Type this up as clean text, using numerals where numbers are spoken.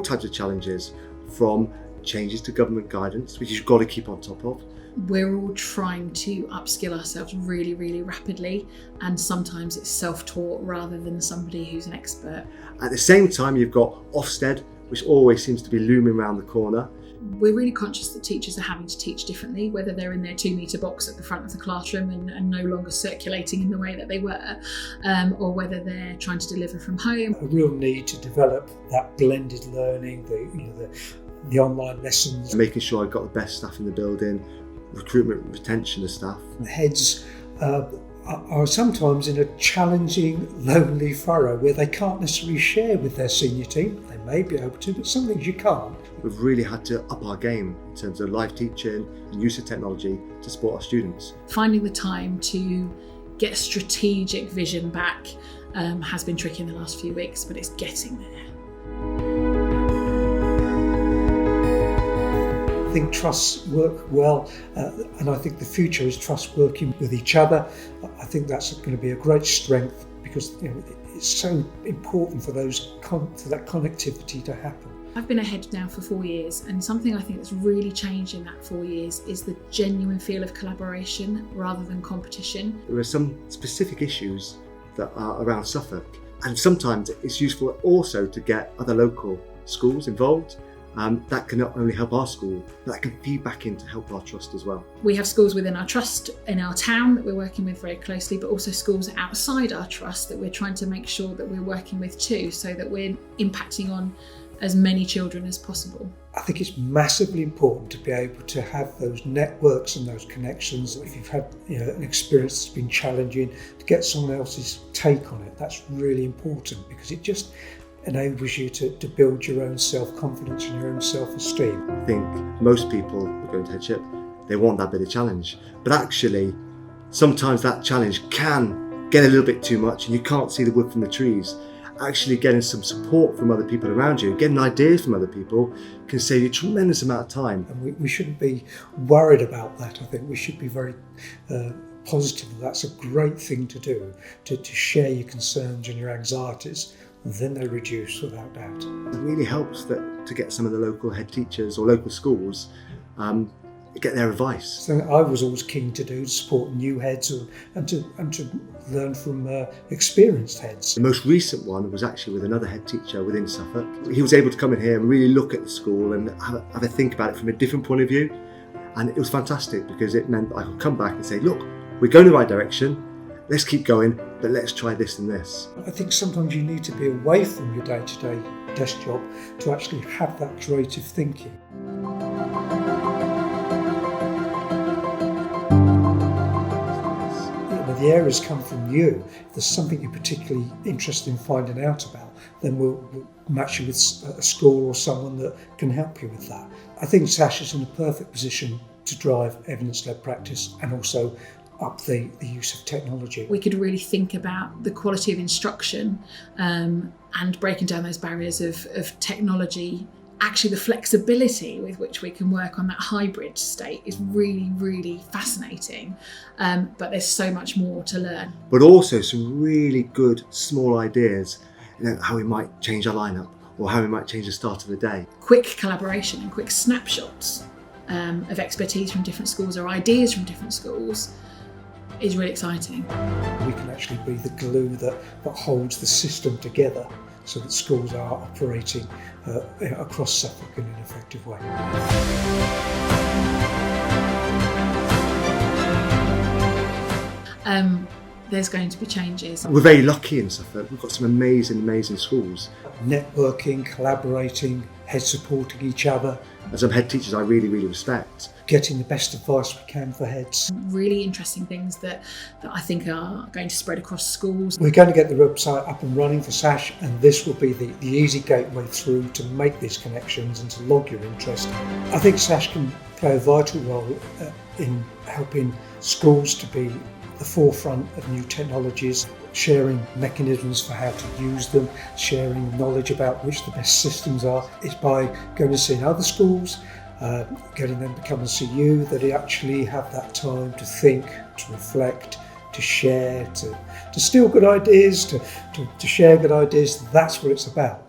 all types of challenges, from changes to government guidance, which you've got to keep on top of. We're all trying to upskill ourselves really, really rapidly, and sometimes it's self-taught rather than somebody who's an expert. At the same time, you've got Ofsted, which always seems to be looming around the corner. We're really conscious that teachers are having to teach differently, whether they're in their 2-metre box at the front of the classroom and no longer circulating in the way that they were, or whether they're trying to deliver from home. A real need to develop that blended learning, the online lessons. Making sure I've got the best staff in the building, recruitment and retention of staff. Heads are sometimes in a challenging, lonely furrow where they can't necessarily share with their senior team. They may be able to, but some things you can't. We've really had to up our game in terms of live teaching and use of technology to support our students. Finding the time to get strategic vision back has been tricky in the last few weeks, but it's getting there. I think trusts work well, and I think the future is trust working with each other. I think that's going to be a great strength because it's so important for that connectivity to happen. I've been a head now for 4 years, and something I think that's really changed in that 4 years is the genuine feel of collaboration rather than competition. There are some specific issues that are around Suffolk, and sometimes it's useful also to get other local schools involved. That can not only help our school, but that can feed back in to help our trust as well. We have schools within our trust in our town that we're working with very closely, but also schools outside our trust that we're trying to make sure that we're working with too, so that we're impacting on as many children as possible. I think it's massively important to be able to have those networks and those connections. If you've had an experience that's been challenging, to get someone else's take on it, that's really important because it just enables you to build your own self-confidence and your own self-esteem. I think most people who go into headship, they want that bit of challenge. But actually, sometimes that challenge can get a little bit too much and you can't see the wood from the trees. Actually getting some support from other people around you, getting ideas from other people can save you a tremendous amount of time. And we shouldn't be worried about that. I think we should be very positive. That's a great thing to do, to share your concerns and your anxieties. Then they reduce without doubt. It really helps to get some of the local head teachers or local schools get their advice. Something I was always keen to do, to support new heads and to learn from experienced heads. The most recent one was actually with another head teacher within Suffolk. He was able to come in here and really look at the school and have a think about it from a different point of view. And it was fantastic because it meant I could come back and say, look, we're going the right direction. Let's keep going, but let's try this and this. I think sometimes you need to be away from your day-to-day desk job to actually have that creative thinking. The areas come from you. If there's something you're particularly interested in finding out about, then we'll match you with a school or someone that can help you with that. I think SASH is in a perfect position to drive evidence-led practice and also up the use of technology. We could really think about the quality of instruction and breaking down those barriers of technology. Actually, the flexibility with which we can work on that hybrid state is really, really fascinating. But there's so much more to learn. But also some really good small ideas, how we might change our lineup or how we might change the start of the day. Quick collaboration and quick snapshots of expertise from different schools or ideas from different schools is really exciting. We can actually be the glue that holds the system together so that schools are operating across Suffolk in an effective way. There's going to be changes. We're very lucky in Suffolk. We've got some amazing schools. Networking, collaborating, heads supporting each other. And some head teachers I really, really respect. Getting the best advice we can for heads. Really interesting things that I think are going to spread across schools. We're going to get the website up and running for SASH, and this will be the easy gateway through to make these connections and to log your interest. I think SASH can play a vital role in helping schools to be the forefront of new technologies, sharing mechanisms for how to use them, sharing knowledge about which the best systems are. It's by going and seeing other schools, getting them to come and see you, that they actually have that time to think, to reflect, to share, to steal good ideas, to share good ideas. That's what it's about.